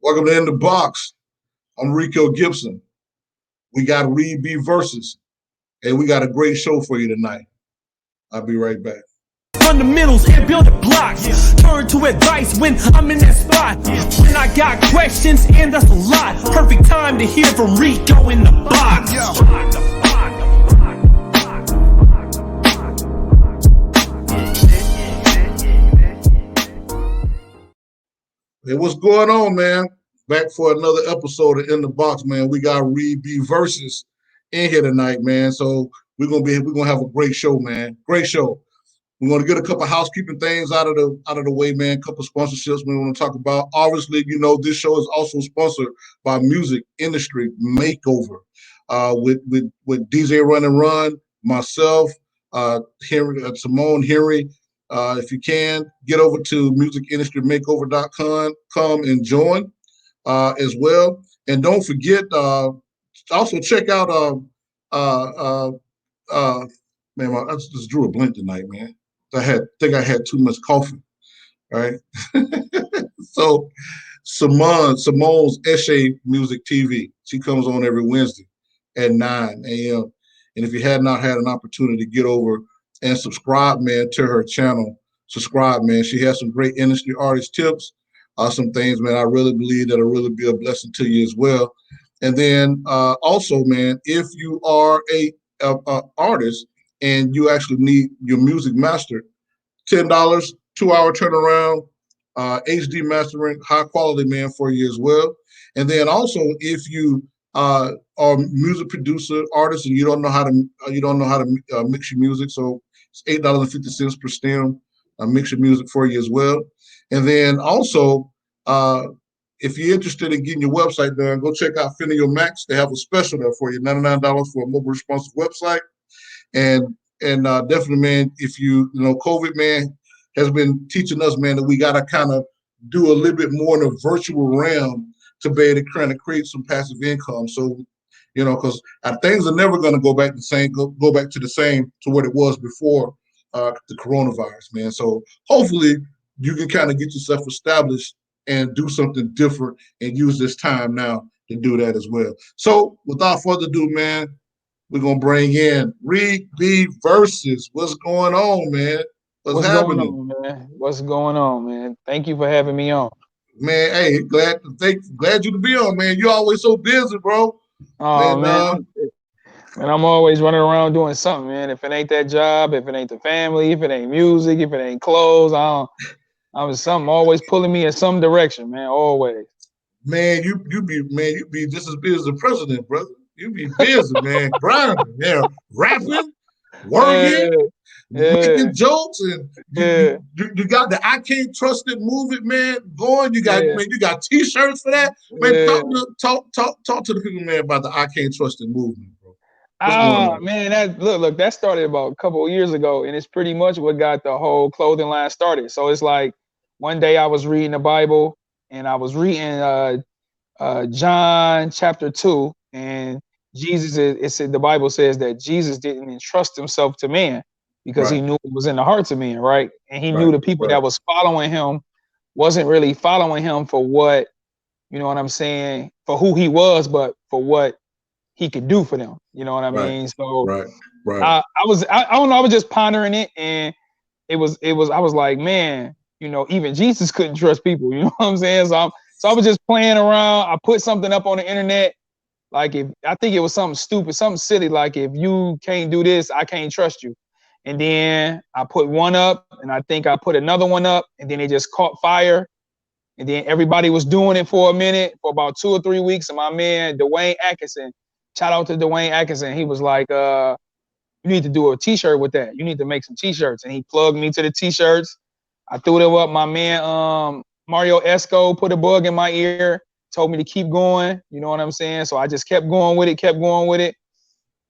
Welcome to In the Box. I'm Rico Gibson. We got Reed B Versus, and we got a great show for you tonight. I'll be right back. Fundamentals and building blocks. Turn to advice when I'm in that spot. When I got questions, and that's a lot. Perfect time to hear from Rico in the box. Hey, what's going on, man? Back for another episode of In the Box, man. We got Reed B Versus in here tonight, man. So we're gonna have a great show, man. Great show. We're gonna get a couple housekeeping things out of the way, man. A couple sponsorships we want to talk about. Obviously, you know this show is also sponsored by Music Industry Makeover, with DJ Run and Run, myself, Henry, Simone Henry. If you can, get over to musicindustrymakeover.com, come and join as well. And don't forget, also check out, man, I just drew a blank tonight, man. I think I had too much coffee, right? So Simone's Eshe Music TV. She comes on every Wednesday at 9 a.m. And if you had not had an opportunity to get over and subscribe, man, to her channel, subscribe, man. She has some great industry artist tips, some things, man, I really believe that'll really be a blessing to you as well. And then also, man, if you are a artist and you actually need your music mastered, $10, 2-hour turnaround, HD mastering, high quality, man, for you as well. And then also, if you are a music producer, artist, and you don't know how to mix your music, so it's $8.50 per stem, mix your music for you as well. And then also, if you're interested in getting your website done, go check out Finio Max. They have a special there for you, $99 for a mobile responsive website. And definitely, man, if COVID, man, has been teaching us, man, that we got to kind of do a little bit more in a virtual realm to be able to kind of create some passive income. So, because things are never going to go back to the same to what it was before the coronavirus, man. So hopefully you can kind of get yourself established and do something different and use this time now to do that as well. So without further ado, man, we're going to bring in Reed B Versus. What's going on, man? What's happening? Going on, man? What's going on, man? Thank you for having me on. Man, hey, glad you to be on, man. You're always so busy, bro. Oh, man. I'm always running around doing something, man. If it ain't that job, if it ain't the family, if it ain't music, if it ain't clothes, I'm something always pulling me in some direction, man. Always. Man, you be just as busy as the president, brother. You be busy, man, grinding, man, rapping, working, making jokes, and you got the I Can't Trust It movement, man, going. You got man, you got T-shirts for that, man. Talk to the people, man, about the I Can't Trust It movement, bro. Man, look, that started about a couple of years ago, and it's pretty much what got the whole clothing line started. So it's like one day I was reading the Bible, and I was reading John chapter 2, and the Bible says that Jesus didn't entrust himself to man because he knew it was in the hearts of men, right? And he knew the people that was following him wasn't really following him for what, you know what I'm saying, for who he was, but for what he could do for them. You know what I mean? So I don't know, I was just pondering it, and I was like, man, even Jesus couldn't trust people, you know what I'm saying? So I was just playing around. I put something up on the internet. Like, I think it was something stupid, something silly, like, if you can't do this, I can't trust you. And then I put one up, and I think I put another one up, and then it just caught fire. And then everybody was doing it for a minute, for about 2 or 3 weeks. And my man, Dwayne Atkinson, shout out to Dwayne Atkinson. He was like, you need to do a T-shirt with that. You need to make some T-shirts. And he plugged me to the T-shirts. I threw them up. My man, Mario Esco, put a bug in my ear, told me to keep going. You know what I'm saying? So I just kept going with it.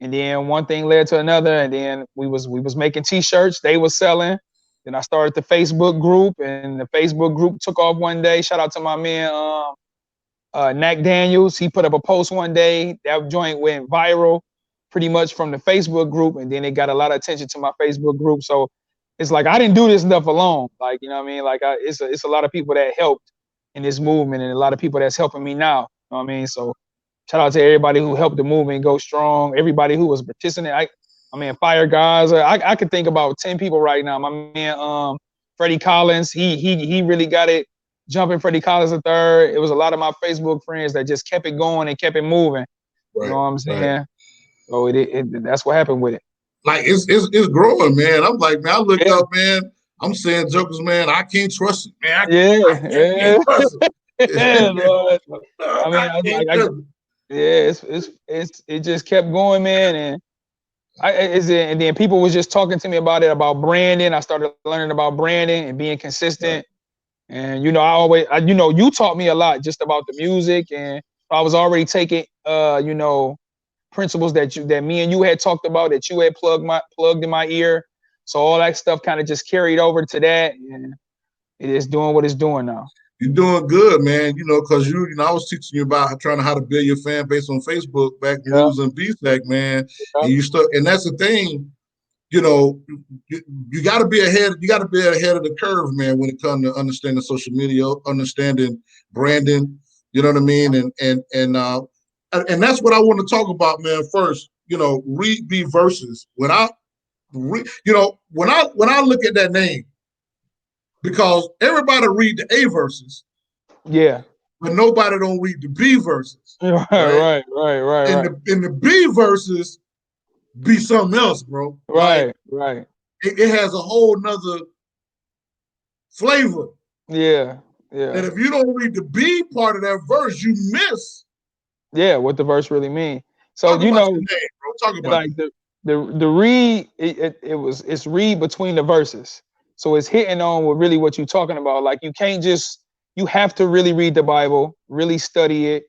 And then one thing led to another. And then we was making T-shirts. They was selling. Then I started the Facebook group, and the Facebook group took off one day. Shout out to my man, Nack Daniels. He put up a post one day. That joint went viral pretty much from the Facebook group. And then it got a lot of attention to my Facebook group. So it's like, I didn't do this stuff alone. Like, you know what I mean? Like, it's a lot of people that helped in this movement, and a lot of people that's helping me now. You know what I mean? So shout out to everybody who helped the movement go strong. Everybody who was participating. I mean, Fire Guys. I could think about 10 people right now. My man, Freddie Collins. He really got it jumping. Freddie Collins the third. It was a lot of my Facebook friends that just kept it going and kept it moving. You know what I'm saying? Right. So that's what happened with it. Like it's growing, man. I'm like, man, I look Yeah. up, man. I'm saying jokers, man. I can't trust it, man. I Yeah. can't trust it. Yeah, Lord. I mean, I can't trust it. yeah, it just kept going, man, and and then people was just talking to me about branding. I started learning about branding and being consistent. Right. And you taught me a lot just about the music, and I was already taking principles that me and you had talked about, that you had plugged in my ear. So all that stuff kind of just carried over to that, and it is doing what it's doing now. You're doing good, man. Because I was teaching you about how to build your fan base on Facebook back when we was in BSAC, man. Yeah. And that's the thing. You got to be ahead. You got to be ahead of the curve, man. When it comes to understanding social media, understanding branding. You know what I mean? And that's what I want to talk about, man. First, read the verses. When I look at that name, because everybody read the A verses. Yeah. But nobody don't read the B verses. Right. And the B verses be something else, bro. Right. It has a whole nother flavor. Yeah. That if you don't read the B part of that verse, you miss. Yeah, what the verse really means. So Talk about your name, bro. Talk about like the read. It's read between the verses. So it's hitting on what you're talking about. Like you have to really read the Bible, really study it,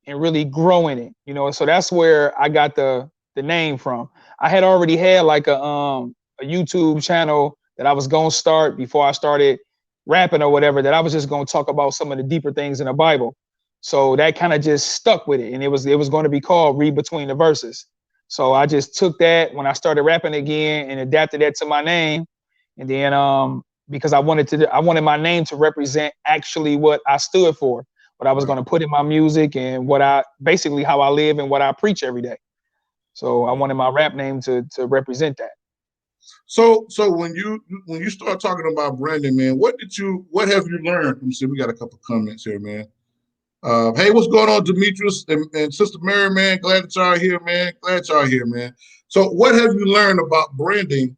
and really grow in it. So that's where I got the name from. I had already had like a YouTube channel that I was gonna start before I started rapping or whatever, that I was just gonna talk about some of the deeper things in the Bible. So that kind of just stuck with it, and it was going to be called Read Between the Verses. So I just took that when I started rapping again and adapted that to my name, and then because I wanted my name to represent actually what I stood for, what I was going to put in my music, and how I live and what I preach every day. So I wanted my rap name to represent that. So when you start talking about branding, man, what have you learned? Let me see, we got a couple comments here, man. Hey, what's going on, Demetrius and Sister Mary, man? Glad that y'all are here, man. So what have you learned about branding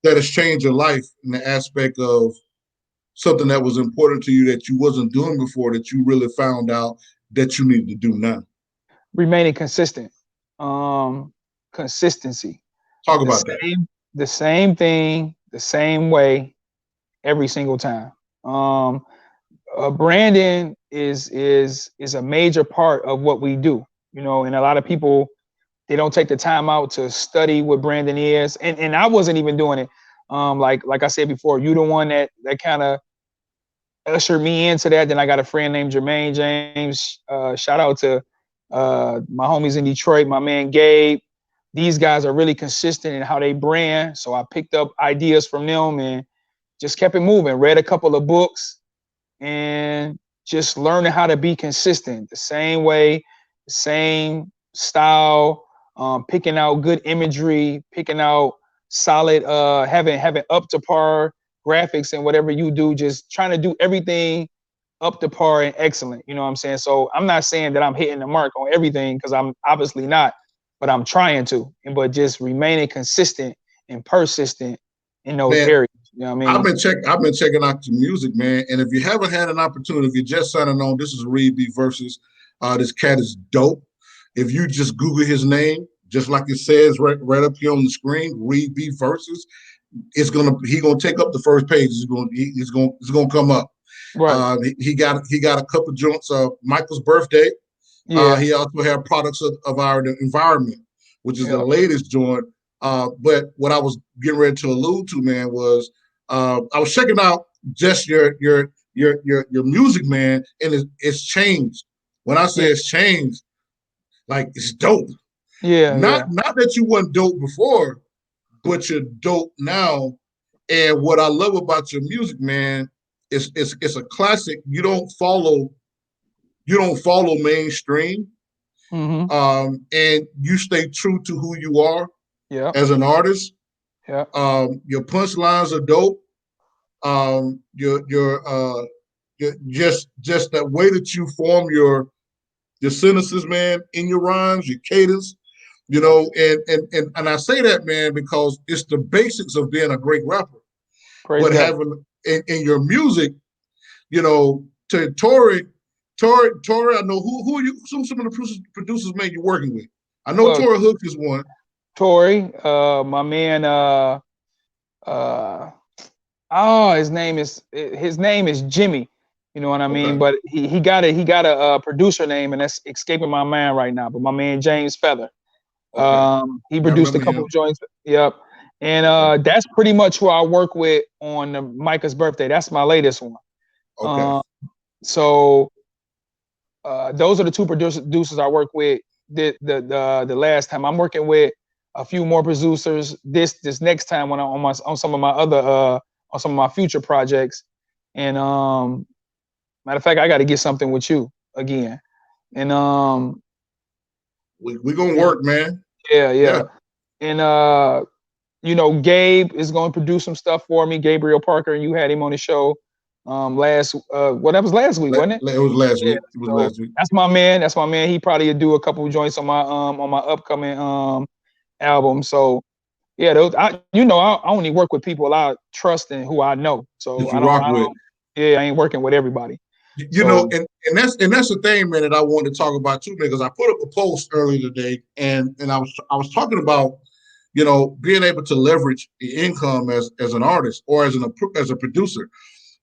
that has changed your life in the aspect of something that was important to you that you wasn't doing before, that you really found out that you need to do now? Remaining consistent. Consistency. Talk about that. The same thing, the same way, every single time. Branding is a major part of what we do, and a lot of people, they don't take the time out to study what branding is, and I wasn't even doing it. Like I said before, you the one that kind of ushered me into that. Then I got a friend named Jermaine James. Shout out to my homies in Detroit, my man Gabe. These guys are really consistent in how they brand, so I picked up ideas from them and just kept it moving. Read a couple of books and just learning how to be consistent, the same way, the same style, picking out good imagery, picking out solid, having up to par graphics and whatever you do, just trying to do everything up to par and excellent. You know what I'm saying? So I'm not saying that I'm hitting the mark on everything, because I'm obviously not, but I'm trying to, but just remaining consistent and persistent in those areas. You know what I mean? I've been checking out your music, man. And if you haven't had an opportunity, if you're just signing on, this is Reed B Versus. This cat is dope. If you just Google his name, just like it says right up here on the screen, Reed B Versus, he's gonna take up the first page. It's gonna come up. Right. He got a couple joints of Michael's birthday. Yeah. He also had products of our environment, which is the latest joint. But what I was getting ready to allude to, man, was I was checking out just your music, man, and it's changed. When I say it's changed, like it's dope. Not that you weren't dope before, but you're dope now. And what I love about your music, man, it's a classic. You don't follow mainstream, Mm-hmm. and you stay true to who you are Yeah. as an artist. Yeah. Your punchlines are dope. Your just that way that you form your sentences, man, in your rhymes, your cadence, Yeah. and I say that, man, because it's the basics of being a great rapper. Praise But God. having in your music, to Tori, I know who are you? Some of the producers, man, you're working with. I know Well, Tori Hook is one. Tori, my man, uh, oh, his name is Jimmy. You know what I mean? Okay, But he got a producer name, and that's escaping my mind right now. But my man James Feather, okay, he I produced a remember couple him. of joints. Yep. And Okay, that's pretty much who I work with on Micah's birthday. That's my latest one. okay. Um, so those are the two producers I work with. The last time I'm working with a few more producers. This next time when I'm on some of my other on some of my future projects. And matter of fact, I got to get something with you again. And We gonna work, man. yeah, Yeah, yeah. And Gabe is going to produce some stuff for me. Gabriel Parker, and you had him on the show last that was last week, wasn't it? it was last Yeah. week. It was So last week. that's my man. That's my man. He probably would do a couple of joints on my upcoming album. So yeah, I only work with people I trust and who I know. So That you rock with. I ain't working with everybody. You know, So and that's the thing, man, that I wanted to talk about too, because I put up a post earlier today, and I was talking about, being able to leverage the income as an artist or as a producer,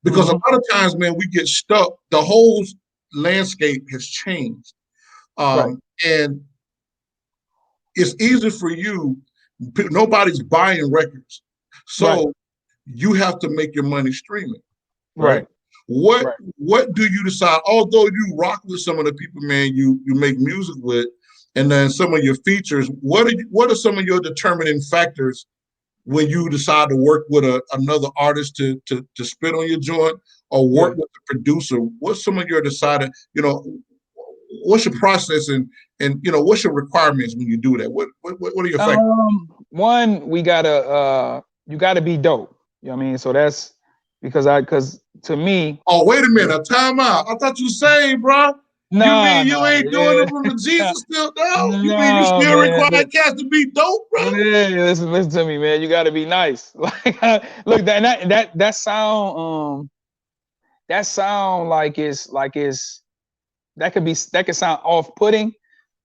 because a mhm, lot of times, man, we get stuck. The whole landscape has changed, right, and it's easy for you. Nobody's buying records, right, so you have to make your money streaming, right? right, What right. what do you decide? Although you rock with some of the people, man, you make music with, and then some of your features. What are some of your determining factors when you decide to work with another artist to spit on your joint, or work Yeah. with the producer? What's some of your decided? What's your process, and what's your requirements when you do that? What are your factors? One, we gotta you gotta be dope. You know what I mean? So that's because to me, Oh, wait a minute, time out. I thought you saying, bro. You nah, mean you nah, ain't doing yeah, it from the Jesus still now? You mean you no, still man. require cats to be dope, bro? Hey, listen to me, man. You got to be nice. Like, look, that sound that could sound off putting,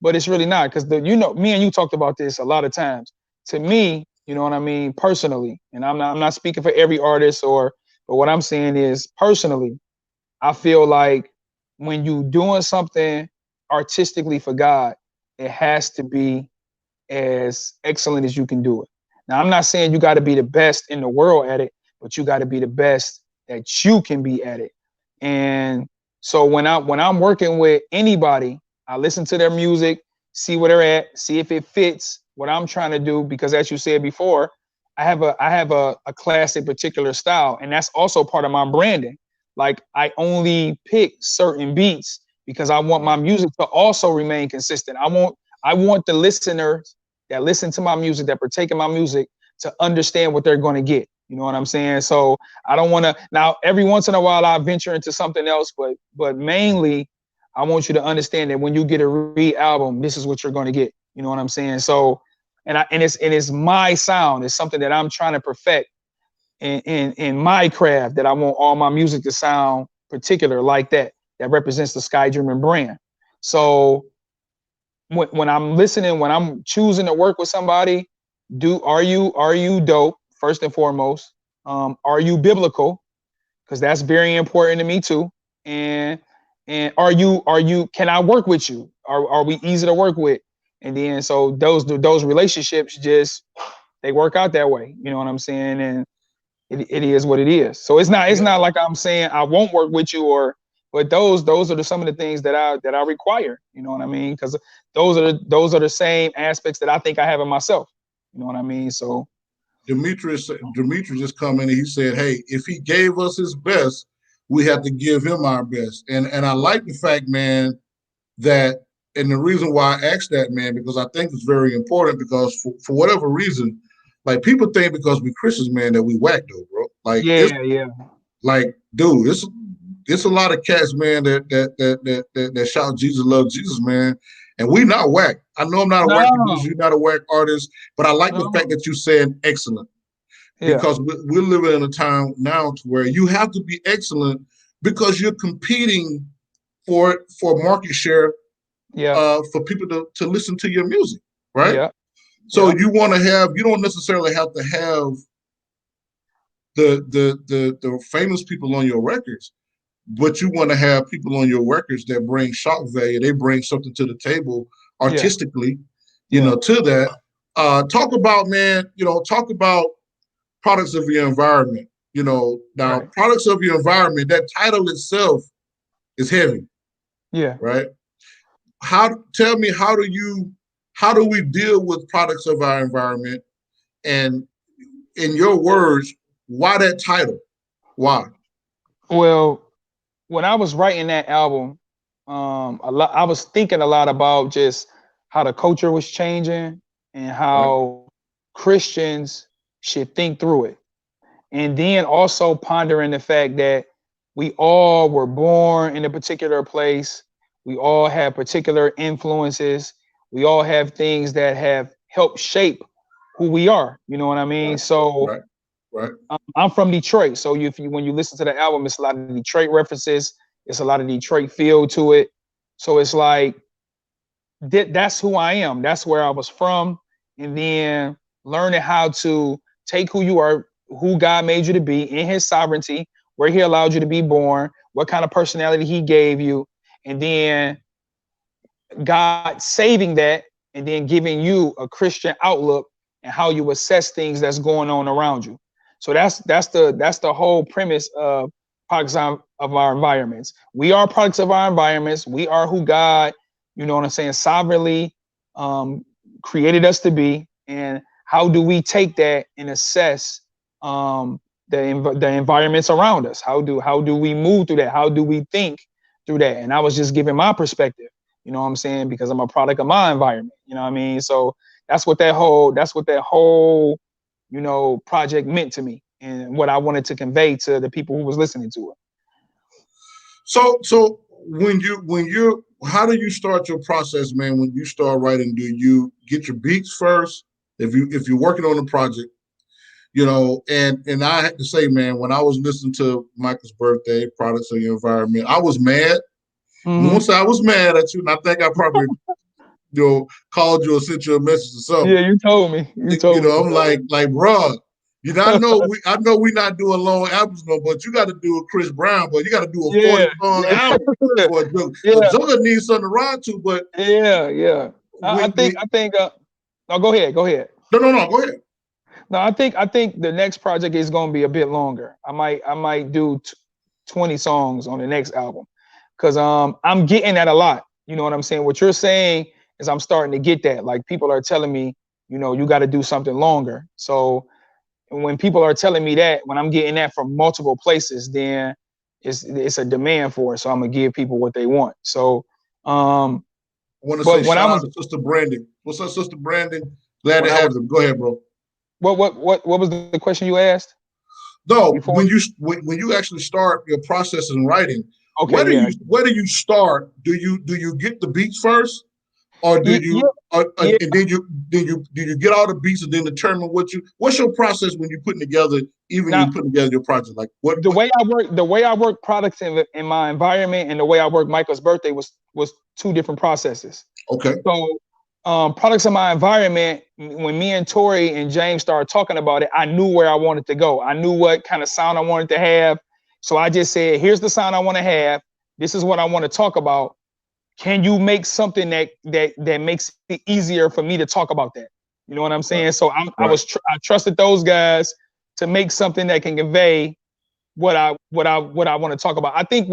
but it's really not because me and you talked about this a lot of times. To me, you know what I mean, personally, and I'm not speaking for every artist but what I'm saying is personally, I feel like when you doing something artistically for God, it has to be as excellent as you can do it. Now, I'm not saying you got to be the best in the world at it, but you got to be the best that you can be at it. And so when I'm working with anybody, I listen to their music, see where they're at, see if it fits what I'm trying to do. Because as you said before, I have a classic particular style, and that's also part of my branding. Like I only pick certain beats because I want my Right. music to also remain consistent. I want the listeners that listen to my music, that partake in my music, to understand what they're going to get. You know what I'm saying? So I don't want to. Now, every once in a while, I venture into something else, but mainly, I want you to understand that when you get a album, this is what you're going to get. You know what I'm saying? So, and it's my sound. It's something that I'm trying to perfect in my craft. That I want all my music to sound particular like that. That represents the Sky Dreaming brand. So when I'm listening, when I'm choosing to work with somebody, are you dope first and foremost? Are you biblical? Because that's very important to me too. And and are you can I work with you? Are we easy to work with? And then so those relationships just they work out that way. You know what I'm saying? And it is what it is. So it's Yeah. not like I'm saying I won't work with you but those are some of the things that I require. You know what I mean? Because those are the same aspects that I think I have in myself. You know what I mean? So Demetrius just come in and he said, "Hey, if he gave us his best, we have to give him our best. And I like the fact, man, that, and the reason why I asked that, man, because I think it's very important, because for whatever reason, like, people think because we Christians, man, that we whack though, bro. Like, it's Yeah. like, dude, it's a lot of cats, man, that shout Jesus, love Jesus, man. And we not whack. I know I'm not a whack producer, No, you're not a whack artist, but I like the fact no. that you said excellent, Yeah, because we're living in a time now to where you have to be excellent, because you're competing for market share, yeah, for people to listen to your music, right? yeah, So yeah, you don't necessarily have to have the famous people on your records, but you want to have people on your records that bring shock value. They bring something to the table yeah, artistically, yeah. to that. Talk about, man, talk about products of your environment. Now, Right. products of your environment, that title itself is heavy, Yeah. right? Tell me, how do we deal with products of our environment? And in your words, why that title? Why? Well, when I was writing that album, I was thinking a lot about just how the culture was changing and Right, how Christians should think through it. And then also pondering the fact that we all were born in a particular place. We all have particular influences. We all have things that have helped shape who we are. You know what I mean? right, So right, right, I'm from Detroit. So if you when you listen to the album, it's a lot of Detroit references. It's a lot of Detroit feel to it. So it's like that's who I am. That's where I was from. And then learning how to take who you are, who God made you to be in his sovereignty, where he allowed you to be born, what kind of personality he gave you, and then God saving that and then giving you a Christian outlook and how you assess things that's going on around you. So that's the whole premise of products of our environments. We are products of our environments. We are who God, you know what I'm saying, sovereignly um, created us to be. And how do we take that and assess the environments around us? How do we move through that? How do we think through that? And I was just giving my perspective. You know what I'm saying? Because I'm a product of my environment. You know what I mean? So that's what that whole project meant to me and what I wanted to convey to the people who was listening to it. So when you're how do you start your process, man? When you start writing, do you get your beats first? If you're working on a project, and I had to say, man, when I was listening to Micah's birthday, products of your environment, I was mad. Mm-hmm. Once I was mad at you, and I think I probably called you or sent you a message or something. Yeah, you told me. You told me. I'm like, bro, I know we not doing long albums no, but you got to do a Chris Brown, but you got to do a Yeah, 40-song yeah, album for a joke. A yeah, joker needs something to ride to, but yeah. I we, think we I think. No, go ahead. Go ahead. no, go ahead. No, I think the next project is going to be a bit longer. I might do 20 songs on the next album because I'm getting that a lot. You know what I'm saying? What you're saying is I'm starting to get that. Like people are telling me, you got to do something longer. So when people are telling me that, when I'm getting that from multiple places, then it's a demand for it. So I'm gonna give people what they want. So, I want to say but when I shout out was to Sister Brandon. What's up, Sister Brandon? Glad to when I have was you. Go ahead, bro. what was the question you asked No, before? when you actually start your process in writing, Okay, where do yeah, you where do you start? Do you get the beats first? Or do yeah, you yeah. and then you get all the beats and then determine what's your process when you're putting together, even when Now you're putting together your project, like what the way I work products in my environment and the way I work Michael's birthday was two different processes. okay. So products in my environment, when me and Tori and James started talking about it, I knew where I wanted to go. I knew what kind of sound I wanted to have. So I just said, here's the sound I want to have. This is what I want to talk about. Can you make something that makes it easier for me to talk about that? You know what I'm Right, saying? So right. I trusted those guys to make something that can convey what I want to talk about. I think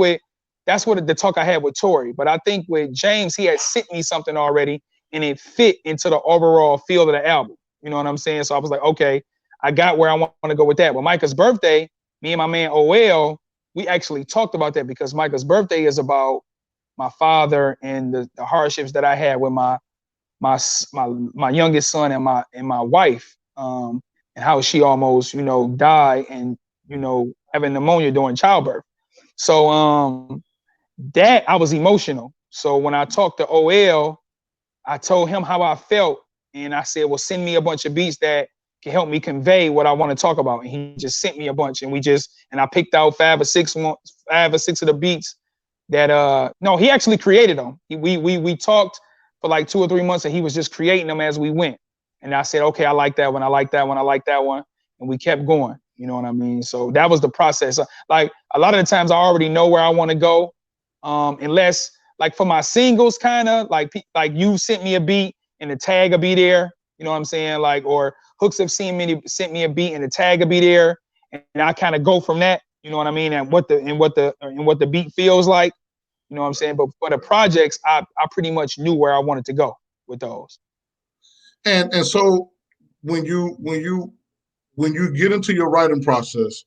that's what the talk I had with Tori. But I think with James, he had sent me something already, and it fit into the overall feel of the album. You know what I'm saying? So I was like, okay, I got where I want to go with that. With Micah's birthday, me and my man OL, we actually talked about that because Micah's birthday is about my father and the hardships that I had with my youngest son and my wife, and how she almost, died and, having pneumonia during childbirth. So that I was emotional. So when I talked to OL, I told him how I felt, and I said, well, send me a bunch of beats that can help me convey what I want to talk about. And he just sent me a bunch, and I picked out 5 or 6 of the beats that no, he actually created them. We talked for like 2 or 3 months, and he was just creating them as we went. And I said, okay, I like that one, I like that one, I like that one, and we kept going. You know what I mean? So that was the process. Like a lot of the times, I already know where I want to go, unless like for my singles, kind of like you sent me a beat and the tag will be there. You know what I'm saying? Like, or Hooks have sent me a beat and the tag will be there, and I kind of go from that. You know what I mean? And what the beat feels like. You know what I'm saying? But for the projects, I pretty much knew where I wanted to go with those. And so when you get into your writing process,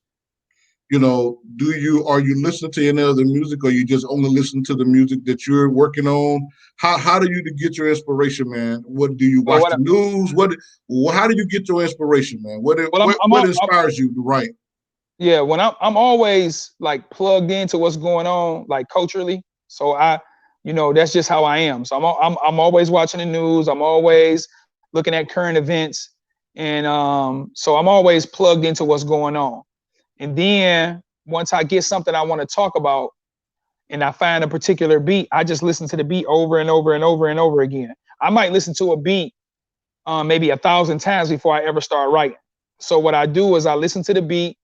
are you listening to any other music, or you just only listen to the music that you're working on? How do you get your inspiration, man? What do you watch the news? How do you get your inspiration, man? What inspires you to write? Yeah, when I'm always like plugged into what's going on, like culturally. So that's just how I am. So I'm always watching the news. I'm always looking at current events, and so I'm always plugged into what's going on. And then once I get something I want to talk about, and I find a particular beat, I just listen to the beat over and over and over and over again. I might listen to a beat maybe 1,000 times before I ever start writing. So what I do is I listen to the beat.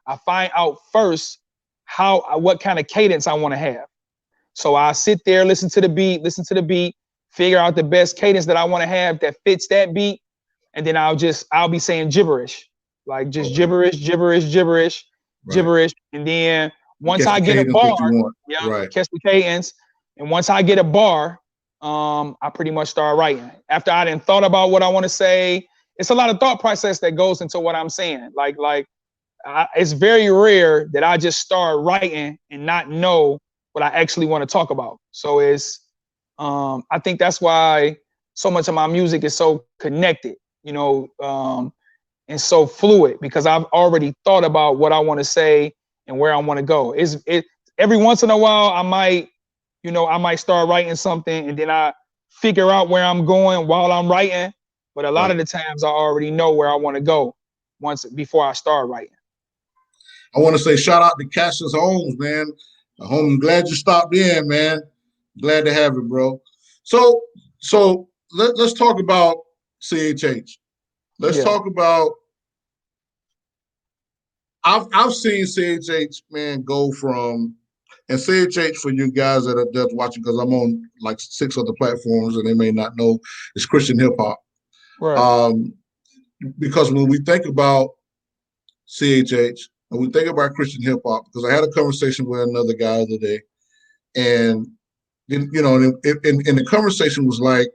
I find out first what kind of cadence I want to have. So I sit there, listen to the beat, figure out the best cadence that I want to have that fits that beat, and then I'll be saying gibberish, like just gibberish, and then once I get a bar, catch the cadence, and once I get a bar, I pretty much start writing. After I done thought about what I want to say, it's a lot of thought process that goes into what I'm saying. It's very rare that I just start writing and not know what I actually want to talk about. So I think that's why so much of my music is so connected, and so fluid, because I've already thought about what I want to say and where I want to go. Every once in a while I might start writing something and then I figure out where I'm going while I'm writing. But a lot of the times I already know where I want to go before I start writing. I want to say shout out to Cassius Holmes, man. I'm glad you stopped in, man. Glad to have you, bro. So let's talk about CHH. Let's talk about. I've seen CHH, man, go from, and CHH, for you guys that are just watching, because I'm on like 6 other platforms and they may not know, it's Christian hip hop. Right. Because when we think about CHH, and we think about Christian hip hop, because I had a conversation with another guy the other day, and and the conversation was like,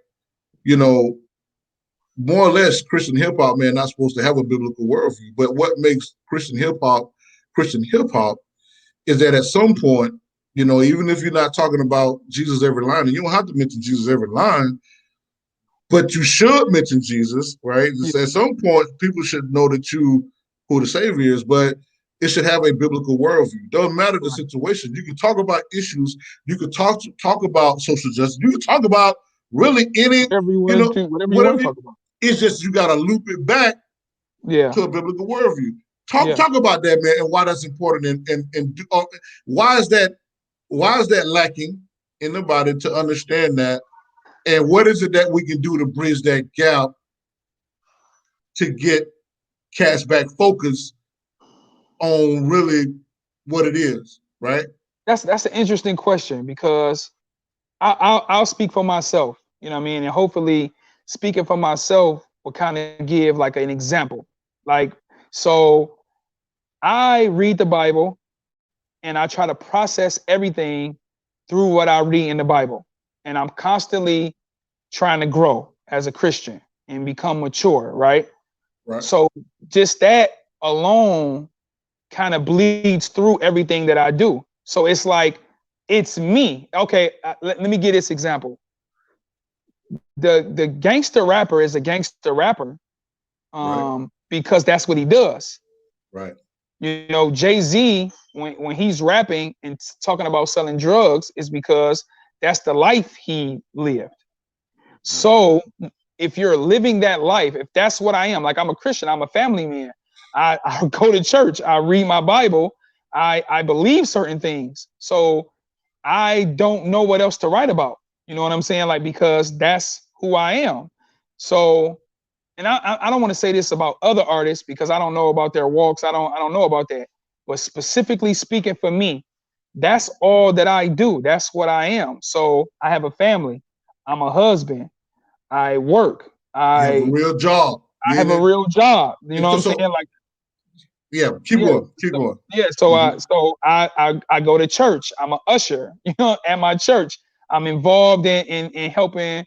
more or less, Christian hip hop, man, not supposed to have a biblical worldview. But what makes Christian hip hop is that at some point, even if you're not talking about Jesus every line, and you don't have to mention Jesus every line, but you should mention Jesus, right? At some point, people should know who the Savior is, but it should have a biblical worldview. Doesn't matter the situation. You can talk about issues. You can talk about social justice. You can talk about really any, whatever you want to talk about. It's just you got to loop it back to a biblical worldview. Talk about that, man, and why that's important, and why is that lacking in the body to understand that, and what is it that we can do to bridge that gap to get cats back focused on really what it is, right? That's an interesting question, because I'll speak for myself, you know what I mean, and hopefully speaking for myself will kind of give like an example. So I read the Bible and I try to process everything through what I read in the Bible, and I'm constantly trying to grow as a Christian and become mature, right? So just that alone kind of bleeds through everything that I do. So it's like, it's me. Okay, let me give this example. The gangster rapper is a gangster rapper Right. because that's what he does. Right. You know, Jay-Z, when he's rapping and talking about selling drugs, is because that's the life he lived. Right. So if you're living that life, if that's what I am, like I'm a Christian, I'm a family man. I go to church, I read my Bible, I believe certain things. So I don't know what else to write about. You know what I'm saying? Like, because that's who I am. So, and I don't want to say this about other artists because I don't know about their walks. I don't know about that. But specifically speaking for me, that's all that I do. That's what I am. So I have a family. I'm a husband. I work. You have a I real job. I You have ain't a it? real job. You know what So, I'm saying? so Like, yeah, keep yeah, going. Keep going. yeah. So Hmm. I go to church. I'm an usher. You know, at my church, I'm involved in helping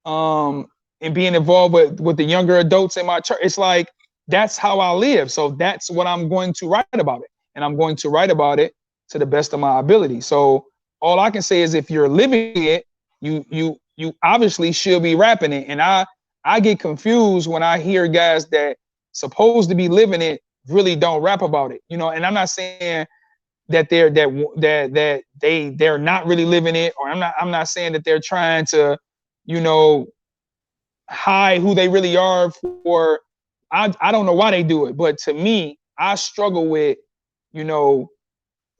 um and being involved with the younger adults in my church. It's like that's how I live. So that's what I'm going to write about it, and I'm going to write about it to the best of my ability. So all I can say is if you're living it, you obviously should be rapping it. And I get confused when I hear guys that supposed to be living it really don't rap about it. You know, and I'm not saying that they're not really living it, or I'm not saying that they're trying to, you know, hide who they really are for. I don't know why they do it, but to me, I struggle with, you know,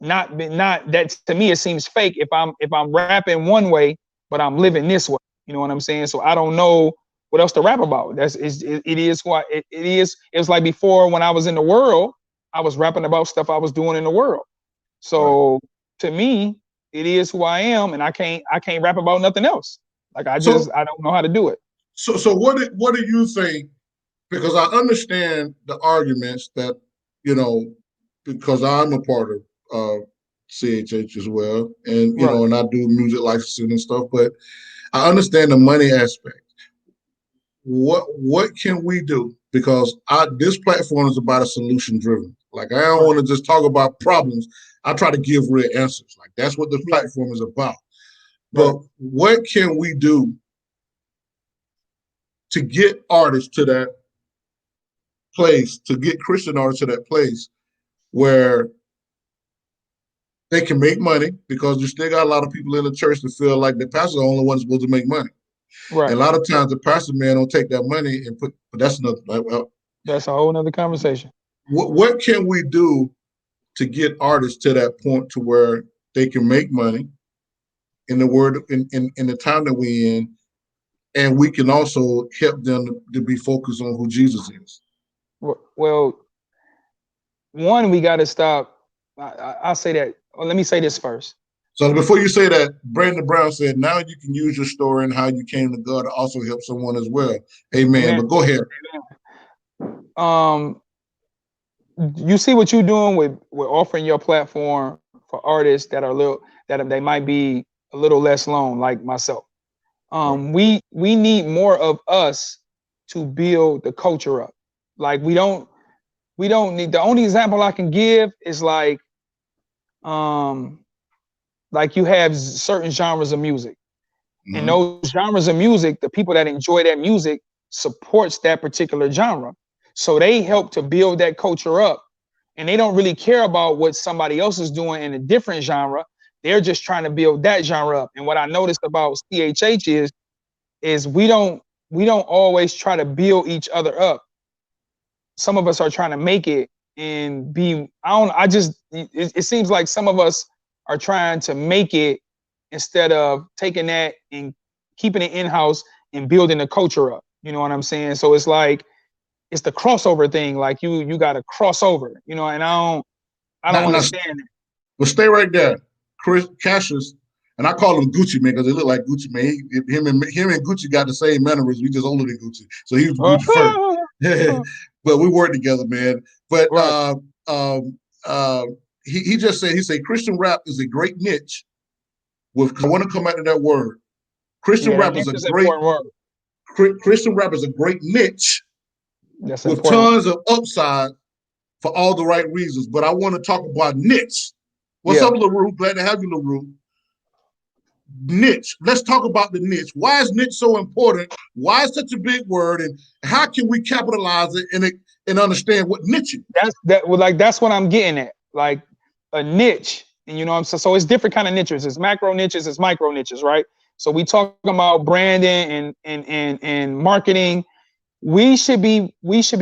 not that, to me it seems fake if I'm rapping one way, but I'm living this way. You know what I'm saying? So I don't know what else to rap about. It is what it is. It was like before when I was in the world, I was rapping about stuff I was doing in the world. Right. So to me, it is who I am, and I can't rap about nothing else. Like So, I don't know how to do it. so what do you think? Because I understand the arguments that, you know, because I'm a part of CHH as well, and Right. and I do music licensing and stuff, but I understand the money aspect. What can we do? Because this platform is about a solution driven. Like I don't Right. want to just talk about problems. I try to give real answers. Like that's what the Right. platform is about. Right. But what can we do to get artists to that place, to get Christian artists to that place where they can make money? Because you still got a lot of people in the church that feel like the pastor's the only one supposed to make money. And Right. a lot of times the pastor man don't take that money and put, but that's another, like, well, That's a whole nother conversation. what can we do to get artists to that point to where they can make money in the word in the time that we in, and we can also help them to be focused on who Jesus is. Well, one, we got to stop. I'll say that. Well, let me say this first. So before you say that, Brandon Brown said, now you can use your story and how you came to God to also help someone as well. Amen. Amen. But go ahead. Um, you see what you're doing with offering your platform for artists that are little, that they might be a little less known, like myself. Right. We need more of us to build the culture up. Like we don't need. The only example I can give is um like you have certain genres of music, and Mm-hmm. those genres of music, the people that enjoy that music supports that particular genre, so they help to build that culture up, and they don't really care about what somebody else is doing in a different genre. They're just trying to build that genre up. And what I noticed about CHH is we don't always try to build each other up. Some of us are trying to make it and be, I just, it seems like some of us are trying to make it instead of taking that and keeping it in-house and building the culture up. You know what I'm saying? So it's like it's the crossover thing. Like you got to cross over, and I don't Now, understand it. but stay right there. Chris Cassius, and I call him Gucci Man because they look like Gucci Man. Him and Gucci got the same mannerisms. We just older than Gucci, so he was Gucci first. But we work together, man. But Right. uh, he just said, Christian rap is a great niche. I want to come back to that word. Christian Yeah, that rap is niche a is an great important word. Christian rap is a great niche That's an with important word. tons of upside for all the right reasons. But I want to talk about niche. What's Yeah. up, LaRue? Glad to have you, LaRue. Niche. Let's talk about the niche. Why is niche so important? Why is such a big word? And how can we capitalize it and understand what niche is? That's what I'm getting at. Like a niche. And you know what I'm saying? So it's different kind of niches. It's macro niches, it's micro niches, right? So we talking about branding and marketing. We should be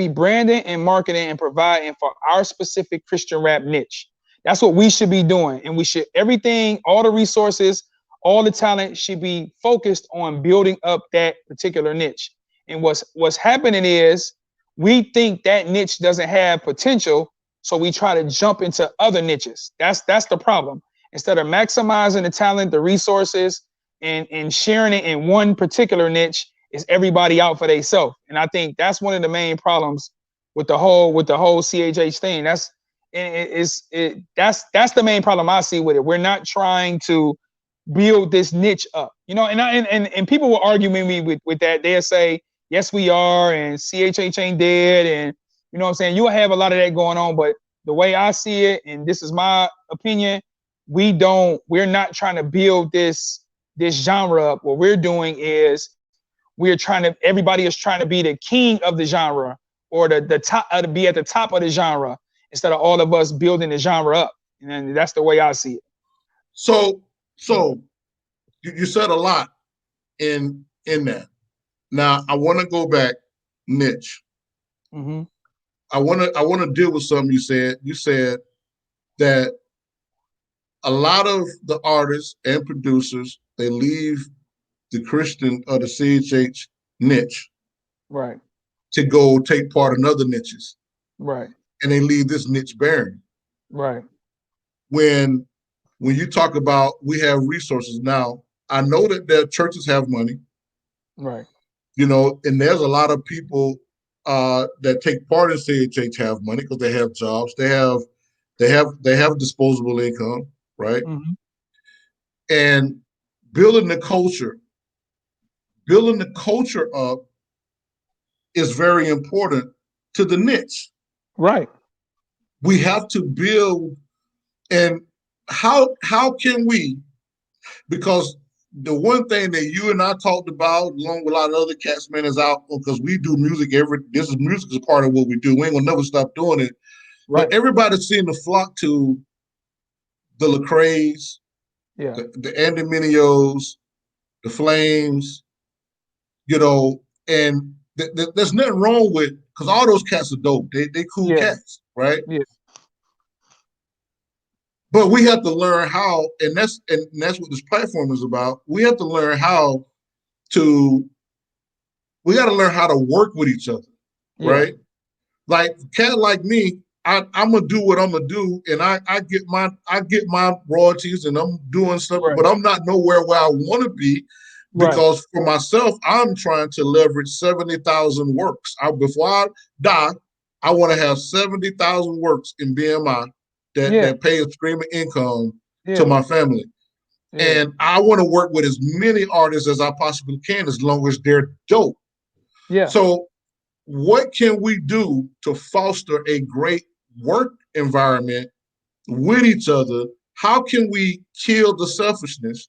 branding and marketing and providing for our specific Christian rap niche. That's what we should be doing. And we should everything, all the resources, all the talent should be focused on building up that particular niche. And what's happening is we think that niche doesn't have potential, so we try to jump into other niches. That's the problem. Instead of maximizing the talent, the resources, and sharing it in one particular niche, is everybody out for themselves. And I think that's one of the main problems with the whole CHH thing. That's the main problem I see with it. We're not trying to build this niche up, you know. And people will argue with me with that. They'll say, yes, we are, and CHH ain't dead, and you know what I'm saying. You'll have a lot of that going on, but the way I see it, and this is my opinion, we're not trying to build this genre up. What we're doing is everybody is trying to be the king of the genre, or the top, to be at the top of the genre, instead of all of us building the genre up. And that's the way I see it. So you said a lot in that. Now I want to go back niche. Mm-hmm. I want to deal with something you said. You said that a lot of the artists and producers, they leave the Christian or the CHH niche, right, to go take part in other niches, right, and they leave this niche barren. right. When you talk about we have resources now, I know that their churches have money, right, you know, and there's a lot of people that take part in CHH have money because they have jobs, they have disposable income, right? mm-hmm. And building the culture up is very important to the niche. Right. We have to build, and how can we? Because the one thing that you and I talked about, along with a lot of other cats, man, is out because we do music. Music is a part of what we do. We ain't gonna never stop doing it. Right. But everybody seemed to flock to the Lecrae's, Yeah. the Andy Minios, the Flames, you know, and there's nothing wrong with, because all those cats are dope. They cool Yeah. cats, right? Yeah. But we have to learn how, and that's what this platform is about. We have to learn how to we got to learn how to work with each other, Yeah. right? Like a cat like me, I'm gonna do what I'm gonna do, and I get my royalties, and I'm doing stuff, Right. but I'm not nowhere where I want to be, Right. because for myself, I'm trying to leverage 70,000 works. Before I die, I want to have 70,000 works in BMI Yeah. that pay a streaming income to Yeah. my family. Yeah. And I want to work with as many artists as I possibly can, as long as they're dope. Yeah. So what can we do to foster a great work environment with each other? How can we kill the selfishness?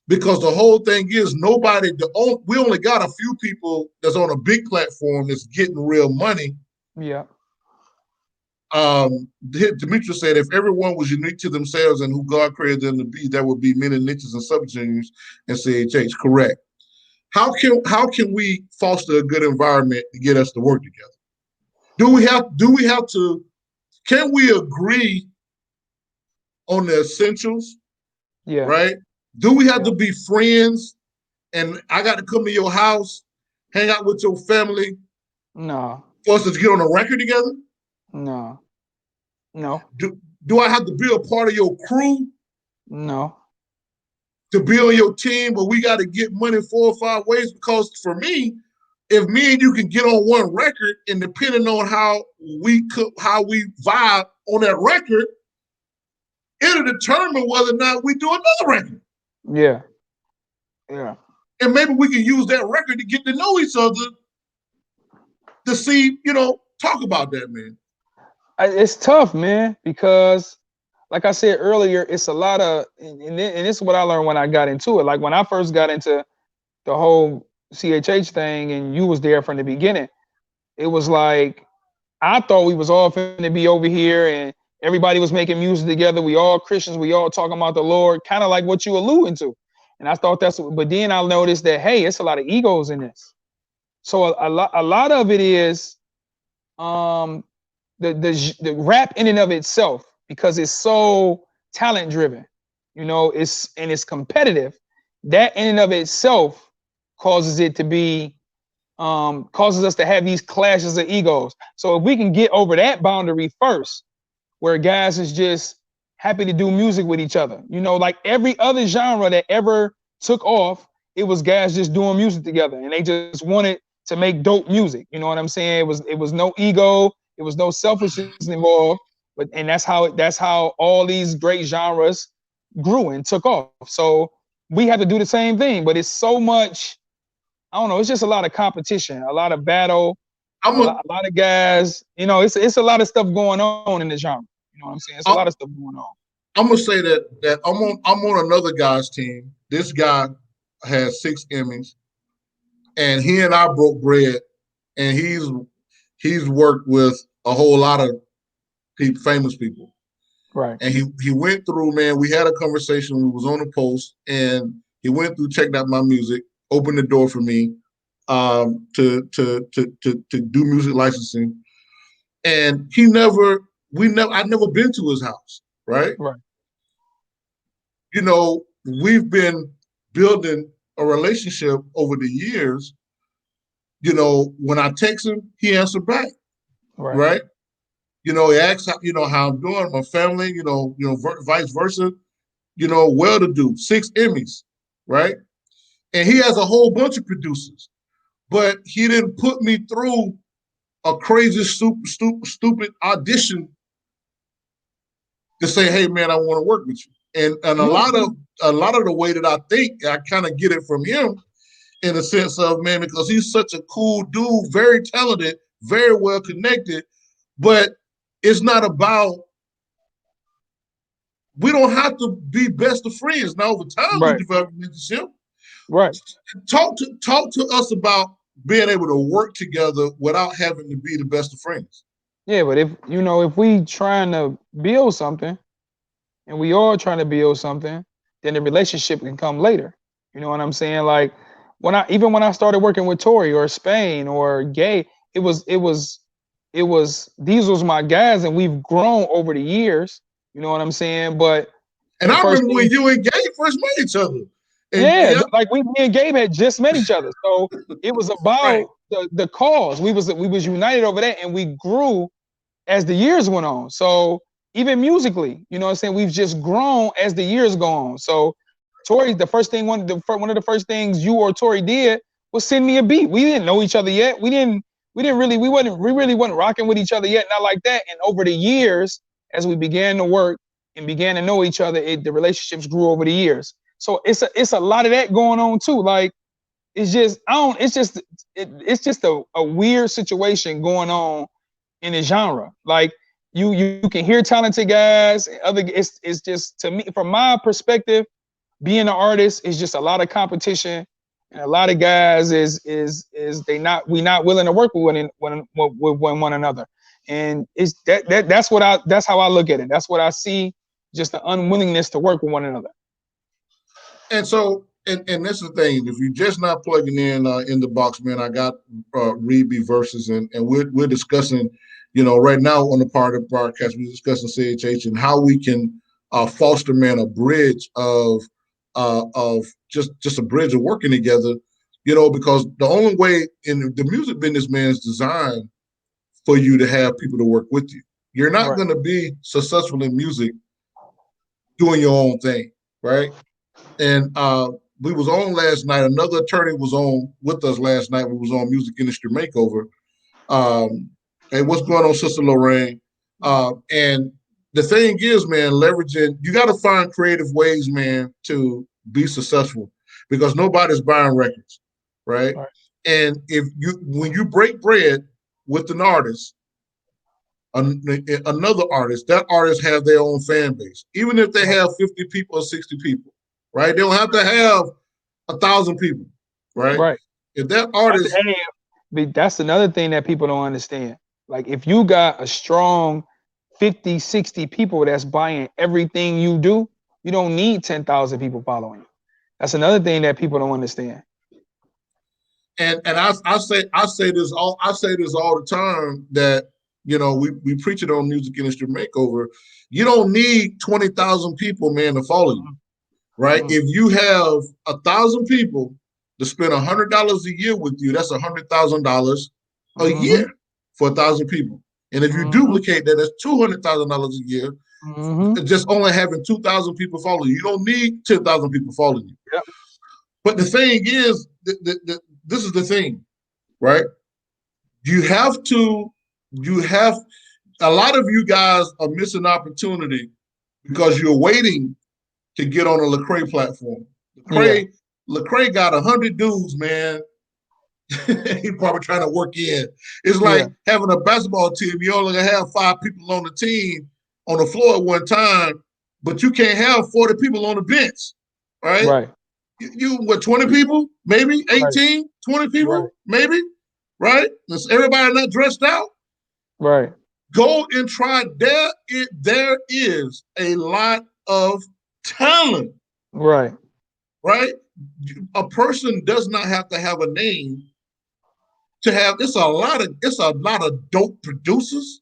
Because the whole thing is we only got a few people that's on a big platform that's getting real money. Yeah. Demetrius said if everyone was unique to themselves and who God created them to be, there would be many niches and subgenres in CHH. Correct. How can we foster a good environment to get us to work together? Do we have to? Can we agree on the essentials? Yeah. Right? Do we have Yeah. to be friends? And I got to come to your house, hang out with your family, No. for us to get on a record together? No. No. Do I have to be a part of your crew No. to be on your team, but we got to get money 4 or 5 ways? Because for me, if me and you can get on one record, and depending on how we vibe on that record, it'll determine whether or not we do another record. Yeah. Yeah. And maybe we can use that record to get to know each other, to see, talk about that, man. It's tough, man, because like I said earlier, it's a lot of, and this is what I learned when I got into it. Like when I first got into the whole CHH thing, and you was there from the beginning, it was like I thought we was all finna be over here, and everybody was making music together. We all Christians. We all talking about the Lord, kind of like what you alluding to. And I thought that's, but then I noticed that hey, it's a lot of egos in this. So a lot of it is um the rap in and of itself, because it's so talent driven, it's competitive. That in and of itself causes it to be causes us to have these clashes of egos. So if we can get over that boundary first, where guys is just happy to do music with each other, like every other genre that ever took off, it was guys just doing music together, and they just wanted to make dope music. You know what I'm saying? It was no ego, it was no selfishness involved, but and that's how all these great genres grew and took off. So we have to do the same thing, but it's so much. I don't know. It's just a lot of competition, a lot of battle, I'm a, a lot of guys. It's a lot of stuff going on in the genre. You know what I'm saying? It's a lot of stuff going on. I'm gonna say that I'm on another guy's team. This guy has 6 Emmys, and he and I broke bread, and he's worked with a whole lot of famous people. Right. And he went through, man. We had a conversation. We was on a post, and he went through, checked out my music, opened the door for me to do music licensing. And I'd never been to his house, right? Right. We've been building a relationship over the years. When I text him, he answered back, Right. right? He asks how I'm doing, my family, vice versa. Well-to-do, 6 Emmys, right? And he has a whole bunch of producers, but he didn't put me through a crazy, stupid audition to say, "Hey, man, I want to work with you." And a lot of the way that I think, I kind of get it from him in the sense of, man, because he's such a cool dude, very talented, very well connected, but it's not about. We don't have to be best of friends. Now, over time, we Right. develop a relationship. Right. Talk to us about being able to work together without having to be the best of friends. Yeah, but if we trying to build something, and we are trying to build something, then the relationship can come later. You know what I'm saying? Like when I started working with Tori or Spain or Gay, it was these was my guys, and we've grown over the years. You know what I'm saying? But And the I first remember thing, when you and Gabe first met each other. And yeah, yeah, like me and Gabe had just met each other, so it was right. about the cause. We was united over that, and we grew as the years went on. So even musically, you know what I'm saying, we've just grown as the years go on. So Tori, the first thing, one of the first things you or Tori did was send me a beat. We didn't know each other yet. We really wasn't rocking with each other yet, not like that. And over the years, as we began to work and began to know each other, the relationships grew over the years. So it's a lot of that going on too. Like it's just I don't. It's just a weird situation going on in the genre. Like you can hear talented guys. It's just, to me, from my perspective, being an artist is just a lot of competition, and a lot of guys is we not willing to work with one another. And it's that's how I look at it. That's what I see, just the unwillingness to work with one another. And so, and that's the thing. If you're just not plugging in the box, man, I got Read Me verses, and we're discussing, right now on the part of the podcast, we're discussing CHH and how we can foster, man, a bridge of just a bridge of working together, because the only way in the music business, man, is designed for you to have people to work with you. You're not Right. going to be successful in music doing your own thing, right? And we was on last night. Another attorney was on with us last night. We was on Music Industry Makeover. Hey, what's going on, Sister Lorraine? And the thing is, man, leveraging, you got to find creative ways, man, to be successful, because nobody's buying records, right? Right. And when you break bread with an artist, another artist. That artist has their own fan base, even if they have 50 people or 60 people, right? They don't have to have 1,000 people, right? Right. If that artist, That's another thing that people don't understand. Like if you got a strong 50, 60 people that's buying everything you do, you don't need 10,000 people following you. That's another thing that people don't understand. and I say this all the time, that we preach it on Music Industry Makeover. You don't need 20,000 people, man, to follow you, right? Mm-hmm. If you have 1,000 people to spend $100 a year with you, that's $100,000 a Mm-hmm. year for 1,000 people. And if you Mm-hmm. duplicate that, that's $200,000 a year. Mm-hmm. Just only having 2,000 people follow you. You don't need 10,000 people following you. Yep. But the thing is, this is the thing, right? You have to, you have, a lot of you guys are missing opportunity because you're waiting to get on a Lecrae platform. Yeah. Lecrae got 100 dudes, man. He probably trying to work in. It's like Yeah. having a basketball team. You only have 5 people on the team on the floor at one time, but you can't have 40 people on the bench, right? Right. You what, 20 people, maybe Right. 18, 20 Right. people, maybe, right? Is everybody not dressed out? Right. Go and try. There is a lot of talent, Right. right? A person does not have to have a name to have. It's a lot of dope producers.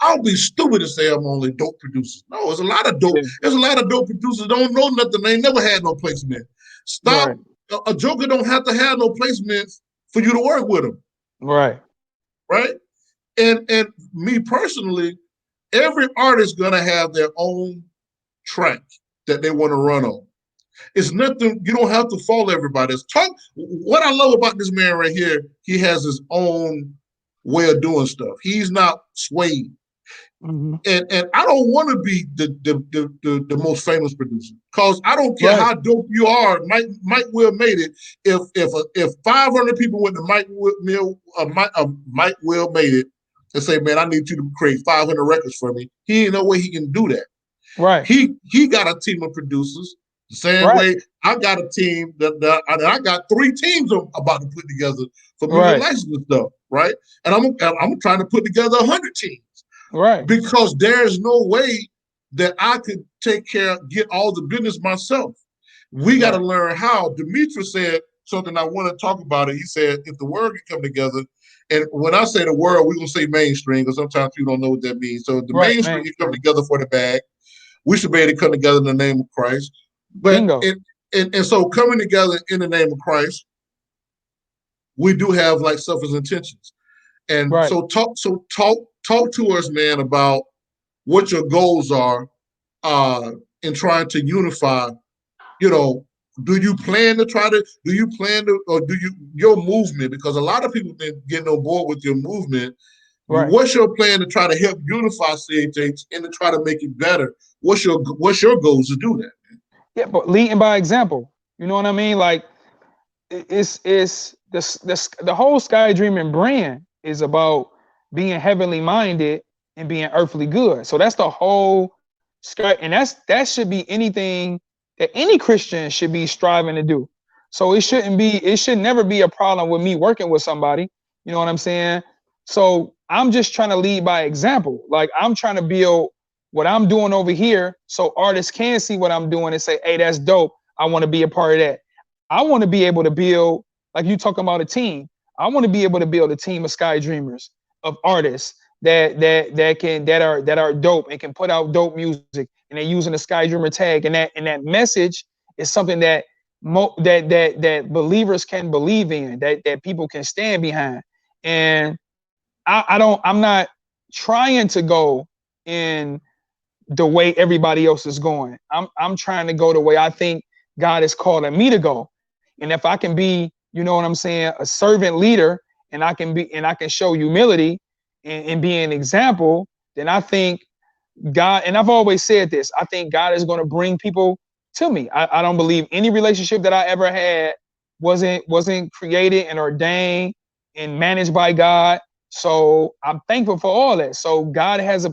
I'll be stupid to say I'm only dope producers. No, it's a lot of dope. Yeah. There's a lot of dope producers don't know nothing. They never had no placement. Stop. Right. A joker don't have to have no placements for you to work with them, Right. right? And me personally, every artist gonna have their own track that they want to run on. It's nothing. You don't have to follow everybody's talk. What I love about this man right here, he has his own way of doing stuff. He's not swayed. Mm-hmm. And I don't want to be the most famous producer, because I don't care Right. how dope you are. Mike Will made it. If 500 people went to Mike Will made it and say, man, I need you to create 500 records for me. He ain't no way he can do that. Right. He got a team of producers. The same Right. way I got a team that I got 3 teams I'm about to put together for music Right. licensing stuff, right? And I'm trying to put together 100 teams, Right. because there's no way that I could get all the business myself. We got to learn how. Demetrius said something I want to talk about it. He said, if the world can come together, and when I say the world, we're going to say mainstream, because sometimes you don't know what that means. So if the Right. mainstream can come together for the bag, we should be able to come together in the name of Christ. But Bingo. and so coming together in the name of Christ, we do have like selfish intentions. And Right. so talk to us, man, about what your goals are in trying to unify. Do you plan or do your movement? Because a lot of people been getting on board with your movement. Right. What's your plan to try to help unify CHH and to try to make it better? What's your goals to do that? Yeah, but leading by example. You know what I mean? Like it's the whole Sky Dreaming brand is about being heavenly minded and being earthly good. So that's the whole Sky, and that should be anything that any Christian should be striving to do. So it should never be a problem with me working with somebody. You know what I'm saying? So I'm just trying to lead by example. Like I'm trying to build what I'm doing over here so artists can see what I'm doing and say, hey, that's dope. I want to be a part of that. I want to be able to build, like you talking about a team. I want to be able to build a team of Sky Dreamers, of artists that are dope and can put out dope music, and they're using the Sky Dreamer tag, and that message is something that that believers can believe in, that people can stand behind. And I'm not trying to go in the way everybody else is going. I'm trying to go the way I think God is calling me to go. And if I can be, you know what I'm saying, a servant leader, and I can show humility and be an example, then I think God, and I've always said this, I think God is going to bring people to me. I don't believe any relationship that I ever had wasn't created and ordained and managed by God. So I'm thankful for all that. So God has a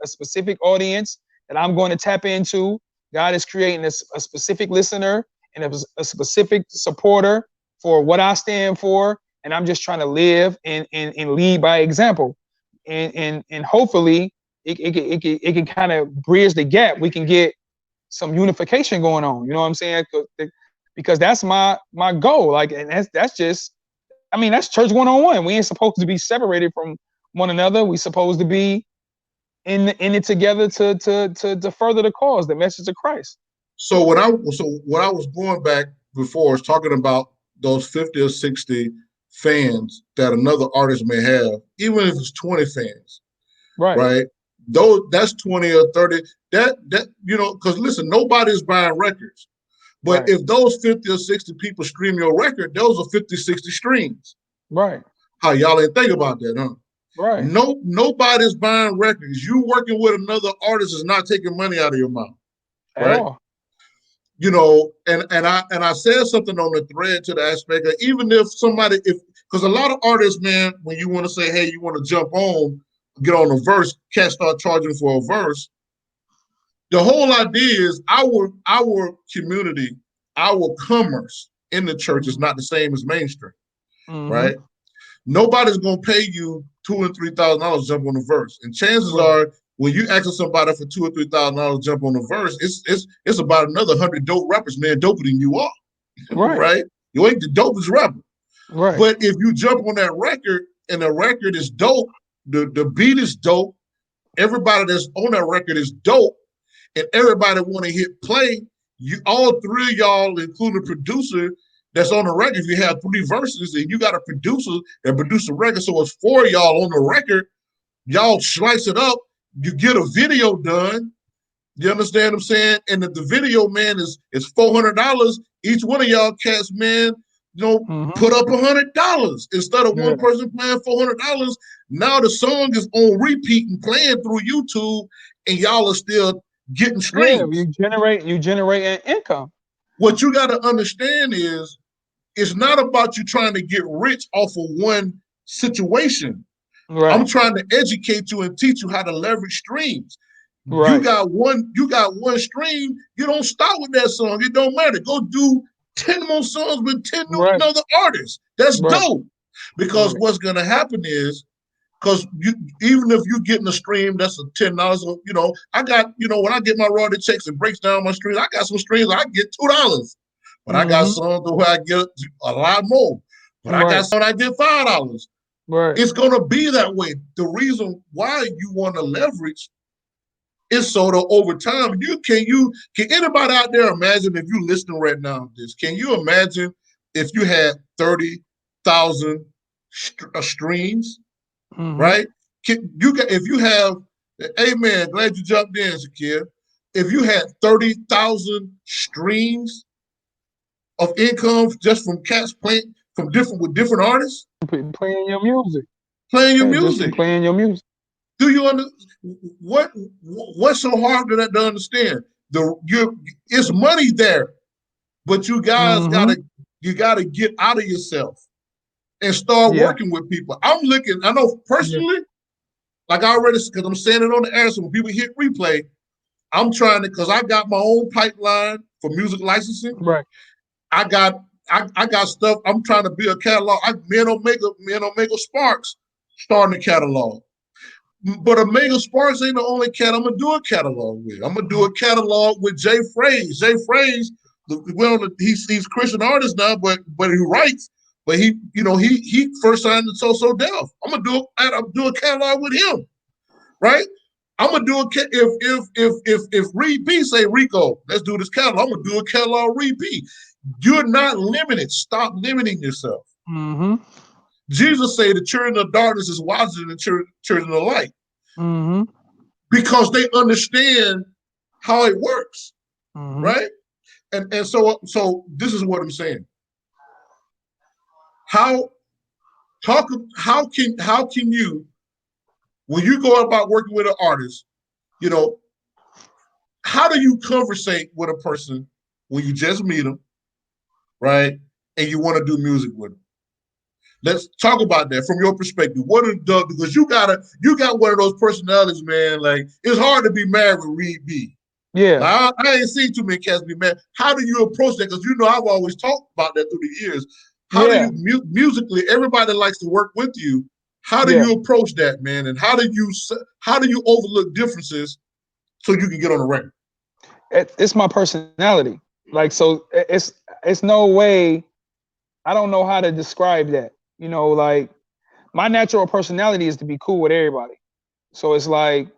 specific audience that I'm going to tap into. God is creating a specific listener and a specific supporter for what I stand for. And I'm just trying to live and lead by example. And hopefully it can kind of bridge the gap. We can get some unification going on. You know what I'm saying? Because that's my goal. Like, and that's just, I mean, that's church 101. We ain't supposed to be separated from one another. We supposed to be in it together to further the cause, the message of Christ. So when I was going back before, I was talking about those 50 or 60 fans that another artist may have, even if it's 20 fans, right? Though that's 20 or 30. That because listen, nobody's buying records. But if those 50 or 60 people stream your record, those are 50, 60 streams. Right. How y'all ain't think about that, huh? Right. Nobody's buying records. You working with another artist is not taking money out of your mouth. At all. And I said something on the thread to the aspect of even if somebody, because a lot of artists, man, when you want to say, hey, you want to jump on, get on a verse, cats start charging for a verse. The whole idea is our community, our commerce in the church is not the same as mainstream, right? Nobody's gonna pay you $2,000 and $3,000 jump on the verse, and chances are when you ask somebody for $2,000 or $3,000 jump on the verse, it's about another 100 dope rappers, man, doper than you are, right? You ain't the dopest rapper, right? But if you jump on that record and the record is dope, the beat is dope, everybody that's on that record is dope, and everybody want to hit play, you all three of y'all, including the producer that's on the record, if you have 3 verses and you got a producer that produce a record, so it's 4 of y'all on the record, y'all slice it up, you get a video done, you understand what I'm saying? And if the video, man, is $400, each one of y'all cats, man, put up $100 instead of one person playing $400. Now the song is on repeat and playing through YouTube, and y'all are still getting streams. Yeah, you generate an income. What you got to understand is it's not about you trying to get rich off of one situation. Right. I'm trying to educate you and teach you how to leverage streams. Right. You got one stream, you don't start with that song. It don't matter. Go do 10 more songs with 10 other artists. That's dope. Because what's gonna happen is, because even if you're getting a stream that's a $10, I got, when I get my royalty checks and breaks down my streams, I got some streams I get $2. But I got songs where I get a lot more. But I got some I get $5. Right. It's gonna be that way. The reason why you want to leverage is so that over time, can anybody out there imagine, if you listening right now to this, can you imagine if you had 30,000 streams? Right? If you have, amen, glad you jumped in, Shakir. If you had 30,000 streams of income just from cats playing with different artists, playing your music, playing your music. Do you understand what's so hard to understand? It's money there, but you guys gotta get out of yourself and start working with people. I know personally, like I already, because I'm saying it on the air, so when people hit replay, I'm trying to, because I got my own pipeline for music licensing. Right. I got stuff. I'm trying to build a catalog. Me and Omega Sparks starting a catalog. But Omega Sparks ain't the only cat I'm gonna do a catalog with. I'm gonna do a catalog with Jay Fraze. Jay Fraze, he's Christian artist now, but he writes. But he first signed to So Def. I'm gonna do a catalog with him, right? I'm gonna do if Reed B say Rico, let's do this catalog. I'm gonna do a catalog Reed B. You're not limited. Stop limiting yourself. Jesus say the children of darkness is wiser than the children of light, because they understand how it works, right? And so this is what I'm saying. How can you, when you go about working with an artist, how do you conversate with a person when you just meet them, right? And you want to do music with them? Let's talk about that from your perspective. What are the, because you got one of those personalities, man. Like, it's hard to be married with Reed B. Yeah, Like, I ain't seen too many cats be mad. How do you approach that? Because I've always talked about that through the years. How do yeah, you musically? Everybody likes to work with you. How do yeah. you approach that, man? And how do you overlook differences so you can get on the record? It's my personality. Like, so it's no way. I don't know how to describe that. Like, my natural personality is to be cool with everybody. So it's like,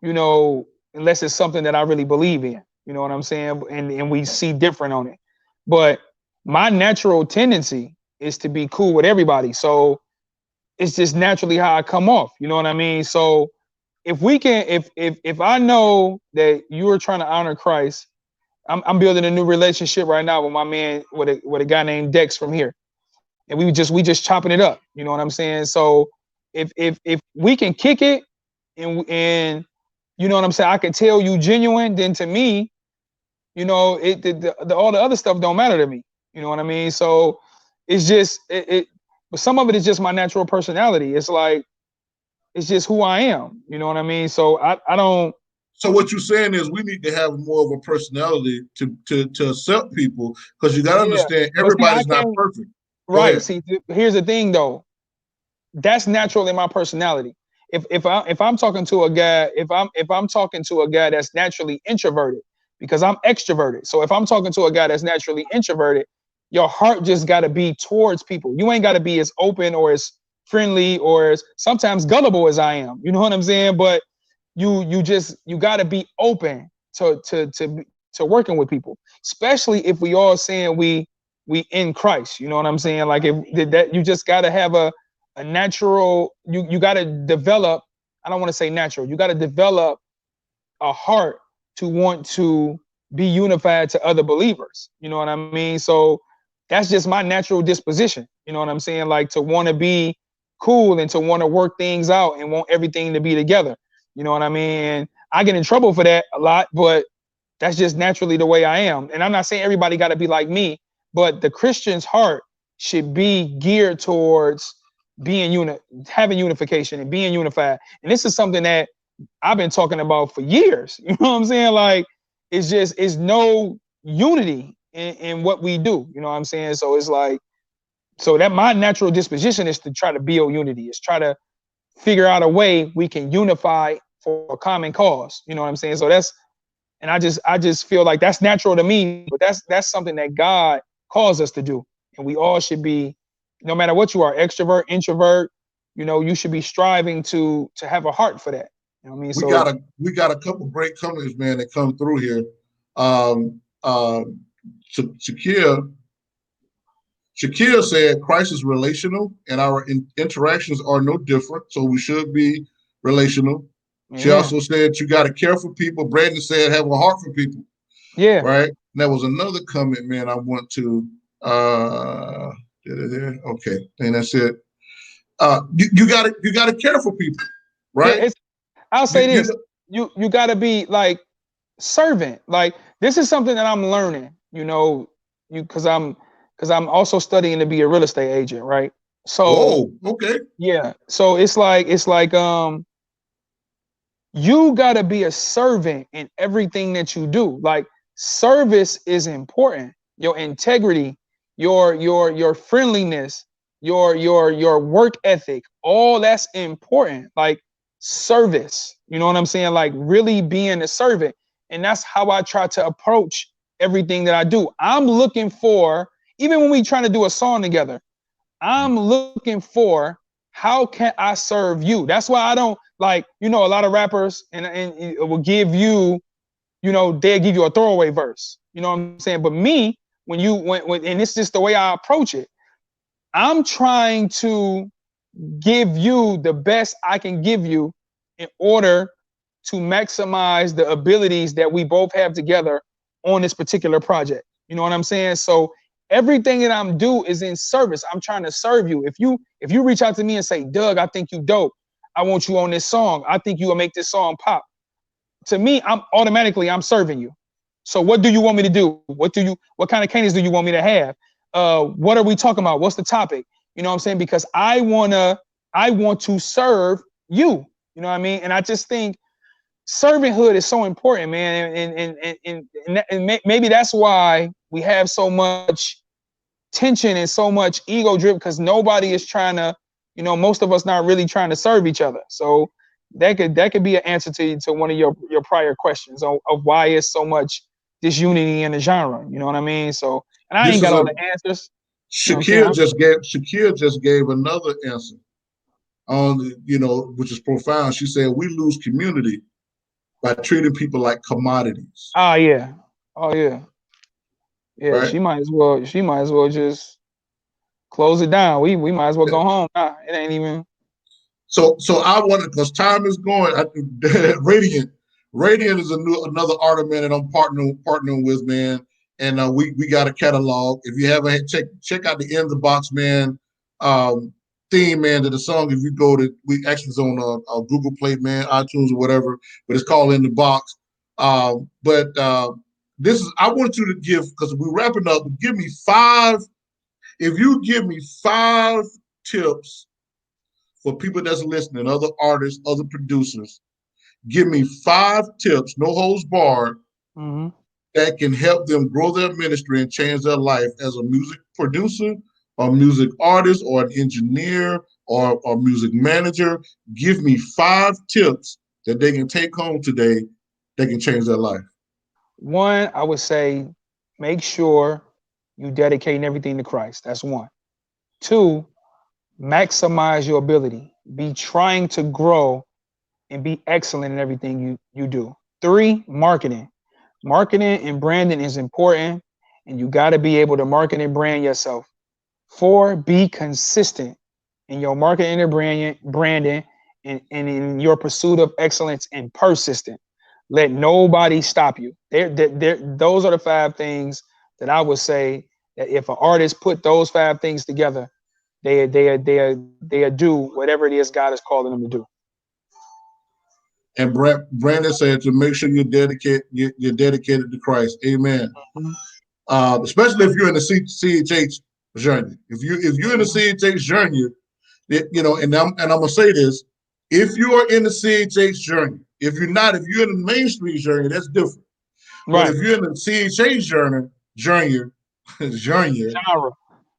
unless it's something that I really believe in, you know what I'm saying? And we see different on it. But my natural tendency is to be cool with everybody. So it's just naturally how I come off. You know what I mean? So if we can, if I know that you are trying to honor Christ, I'm building a new relationship right now with my man, with a guy named Dex from here. And we just chopping it up. You know what I'm saying? So if we can kick it and you know what I'm saying, I can tell you genuine, then to me, all the other stuff don't matter to me. You know what I mean? So it's just but some of it is just my natural personality. It's like it's just who I am. You know what I mean? So I don't. So what you're saying is we need to have more of a personality to accept people, because you got to Yeah, understand but see, I everybody's not can't. perfect. Go Right. ahead. See, here's the thing though. That's natural in my personality. If I'm talking to a guy, if I'm talking to a guy that's naturally introverted, because I'm extroverted. So if I'm talking to a guy that's naturally introverted, your heart just got to be towards people. You ain't got to be as open or as friendly or as sometimes gullible as I am. You know what I'm saying? But you got to be open to working with people, especially if we all saying we in Christ. You know what I'm saying? Like, if that, you just got to have a natural, you got to develop, I don't want to say natural, you got to develop a heart to want to be unified to other believers. You know what I mean? So that's just my natural disposition. You know what I'm saying? Like, to want to be cool and to want to work things out and want everything to be together. You know what I mean? And I get in trouble for that a lot, but that's just naturally the way I am. And I'm not saying everybody got to be like me, but the Christian's heart should be geared towards having unification and being unified. And this is something that I've been talking about for years. You know what I'm saying? Like, it's no unity in what we do. You know what I'm saying? So it's like, so that my natural disposition is to try to build unity, is try to figure out a way we can unify for a common cause. You know what I'm saying? So and I just feel like that's natural to me, but that's something that God calls us to do. And we all should be, no matter what you are, extrovert, introvert, you should be striving to have a heart for that. You know what I mean? We So got a couple great comments, man, that come through here. Um, Shakir said Christ is relational, and our interactions are no different. So we should be relational. She amen. also said you got to care for people. Brandon said have a heart for people, Yeah. right? And there was another comment, man. I want to. Okay, and that's it. You got to care for people, Yeah. right? I'll You say you this. You gotta be like servant. Like, this is something that I'm learning, because I'm also studying to be a real estate agent, right? So Whoa, okay. yeah. So it's like you got to be a servant in everything that you do. Like, service is important. Your integrity, your friendliness, your work ethic, all that's important. Like, service, you know what I'm saying? Like, really being a servant. And that's how I try to approach everything that I do. I'm looking for, even when we trying to do a song together, I'm looking for, how can I serve you? That's why I don't like, a lot of rappers and it will give you, they'll give you a throwaway verse. You know what I'm saying? But me, when and it's just the way I approach it, I'm trying to give you the best I can give you in order to maximize the abilities that we both have together on this particular project. You know what I'm saying? So everything that I'm doing is in service. I'm trying to serve you. If you reach out to me and say, Doug, I think you dope. I want you on this song. I think you will make this song pop. To me, I'm serving you. So what do you want me to do? What kind of cadence do you want me to have? What are we talking about? What's the topic? You know what I'm saying? Because I want to serve you. You know what I mean? And I just think servanthood is so important, man. And maybe that's why we have so much tension and so much ego drip, because nobody is trying to, most of us not really trying to serve each other. So that could be an answer to one of your prior questions of why is so much disunity in the genre. You know what I mean? So, and I This ain't is got all a the answers. You know what I'm Shakir saying? just gave another answer on which is profound. She said we lose community by treating people like commodities. Oh yeah. Oh yeah. Yeah, Right. she might as well just close it down. We might as well go home. Nah, it ain't even. So I wanted, because time is going. Radiant is another artist, man, that I'm partnering with, man. And we got a catalog. If you haven't check out the In the Box, man, theme, man, to the song. If you go to, we actually it's on Google Play, man, iTunes or whatever, but it's called In the Box. But this is, I want you to give, because we're wrapping up. Give me five. If you give me 5 tips for people that's listening, other artists, other producers, give me 5 tips, no holds barred, Mm-hmm. that can help them grow their ministry and change their life as a music producer or music artist or an engineer or music manager. Give me 5 tips that they can take home today that can change their life. One, I would say, make sure you dedicating everything to Christ. That's one. Two, maximize your ability. Be trying to grow and be excellent in everything you do. Three, marketing. Marketing and branding is important, and you got to be able to market and brand yourself. Four, be consistent in your marketing and branding and in your pursuit of excellence, and persistent. Let nobody stop you. Those are the 5 things that I would say that if an artist put those 5 things together, they do whatever it is God is calling them to do. And Brandon said to make sure you're dedicated to Christ. Amen. Mm-hmm. Especially if you're in the CHH journey. If you're in the CHH journey, and I'm gonna say this: if you are in the CHH journey, if you're not, if you're in the Main Street journey, that's different. But Right. if you're in the CHH genre, Genre.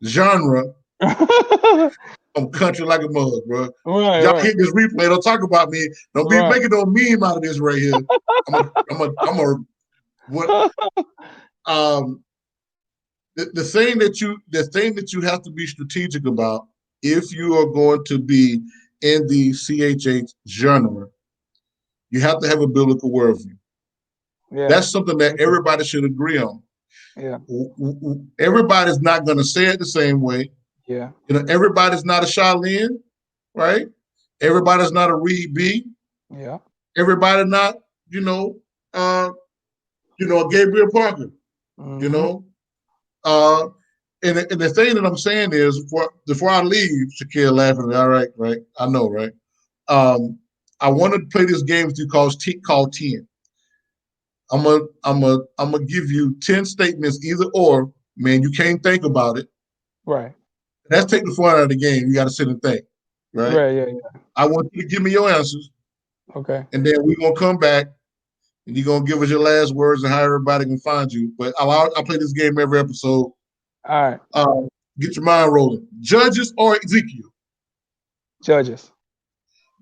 genre, right, I'm country like a mug, bro. Y'all right, hit this replay. Don't talk about me. Don't be right. making no meme out of this right here. I'm a what um the thing that you have to be strategic about if you are going to be in the CHH genre, you have to have a biblical worldview. Yeah. That's something that everybody should agree on. Yeah. Everybody's not going to say it the same way. Yeah. Everybody's not a Charlene, right? Everybody's not a Reed B. Yeah. Everybody not, you know, uh, a Gabriel Parker. You Mm-hmm. know, uh, and the thing that I'm saying is, before I leave, Shakir laughing. All right, right. I know, right. I want to play this game with you called 10. I'm gonna give you 10 statements, either or. Man, you can't think about it. Right. That's take the fun out of the game. You got to sit and think, right? Right. Yeah. Yeah. I want you to give me your answers, Okay. and then we're gonna come back, and you're gonna give us your last words and how everybody can find you. But I play this game every episode. All right. Get your mind rolling. Judges or Ezekiel? Judges.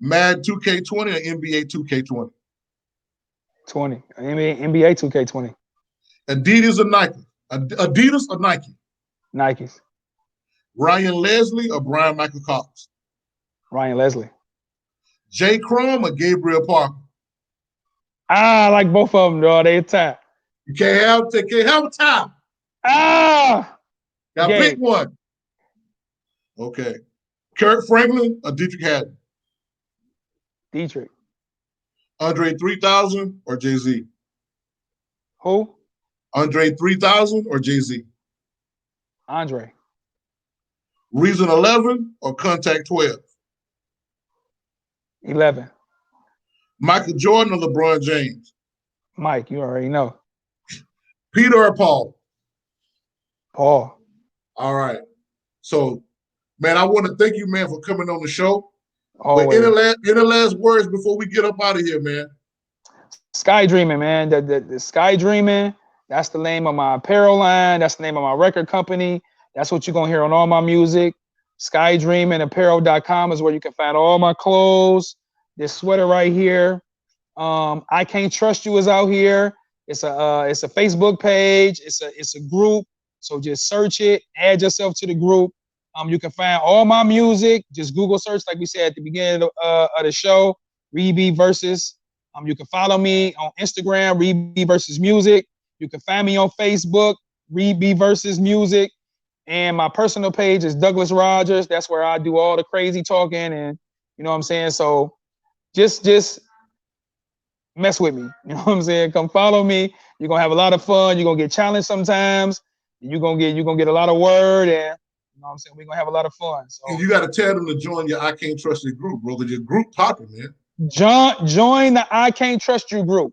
Mad 2K20 or NBA 2K20? 20. NBA 2K20. Adidas or Nike? Adidas or Nike? Nikes. Ryan Leslie or Brian Michael Cox? Ryan Leslie. Jay Crum or Gabriel Parker? I like both of them, dog. They attack. You can't have a tie. Ah, Got to pick Gabe. one. Okay. Kirk Franklin or Dietrich Haddon? Dietrich. Andre 3000 or Jay-Z? Who? Andre 3000 or Jay-Z? Andre. Reason 11 or Contact 12? 11. Michael Jordan or LeBron James? Mike. You already know. Peter or Paul? Paul. All right. So Man, I want to thank you, man, for coming on the show. But Always. any last words before we get up out of here, man? Sky Dreaming, man. The Sky Dreaming, that's the name of my apparel line. That's the name of my record company. That's what you're going to hear on all my music. SkyDreamingApparel.com is where you can find all my clothes. This sweater right here. I Can't Trust You is out here. It's a Facebook page. It's a group. So just search it, add yourself to the group. You can find all my music. Just Google search, like we said at the beginning of the show, Reed B Versus. You can follow me on Instagram, Reed B Versus Music. You can find me on Facebook, Reed B Versus Music. And my personal page is Douglas Rogers. That's where I do all the crazy talking, and you know what I'm saying. So just mess with me. You know what I'm saying? Come follow me. You're gonna have a lot of fun. You're gonna get challenged sometimes. You're gonna get a lot of word, and you know what I'm saying. We're gonna have a lot of fun. So And you got to tell them to join your I Can't Trust You group, bro. Because your group popping, man. join the I Can't Trust You group.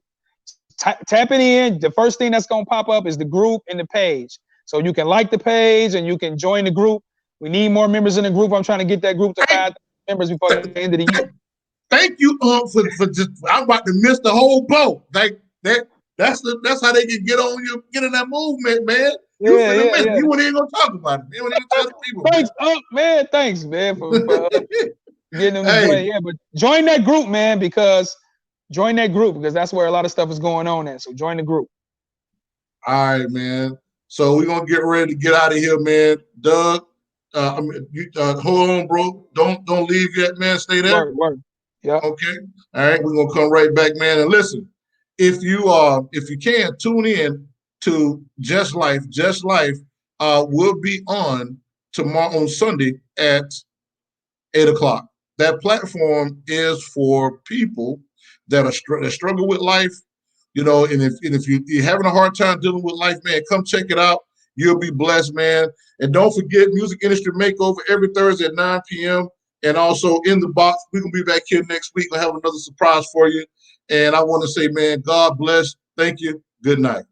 Tap it in. The first thing that's gonna pop up is the group and the page. So you can like the page and you can join the group. We need more members in the group. I'm trying to get that group to 5 members before the end of the year. Thank you, for just. I'm about to miss the whole boat. Like that. That's how they can get on you, get in that movement, man. You finna miss. You weren't even gonna talk about it. You weren't even tell the people. Thanks, man. Thanks, man, for getting them to join. Yeah, but join that group, man, because that's where a lot of stuff is going on at. So join the group. All right, man. So we're gonna get ready to get out of here, man. Doug, hold on, bro. Don't leave yet, man. Stay there. Word. Yeah. Okay. All right. We're gonna come right back, man. And listen, if you can tune in to Just Life. Just Life will be on tomorrow on Sunday at 8:00. That platform is for people that struggle with life. You know, and if you're having a hard time dealing with life, man, come check it out. You'll be blessed, man. And don't forget Music Industry Makeover every Thursday at 9 p.m. And also In the Box. We're going to be back here next week. We'll have another surprise for you. And I want to say, man, God bless. Thank you. Good night.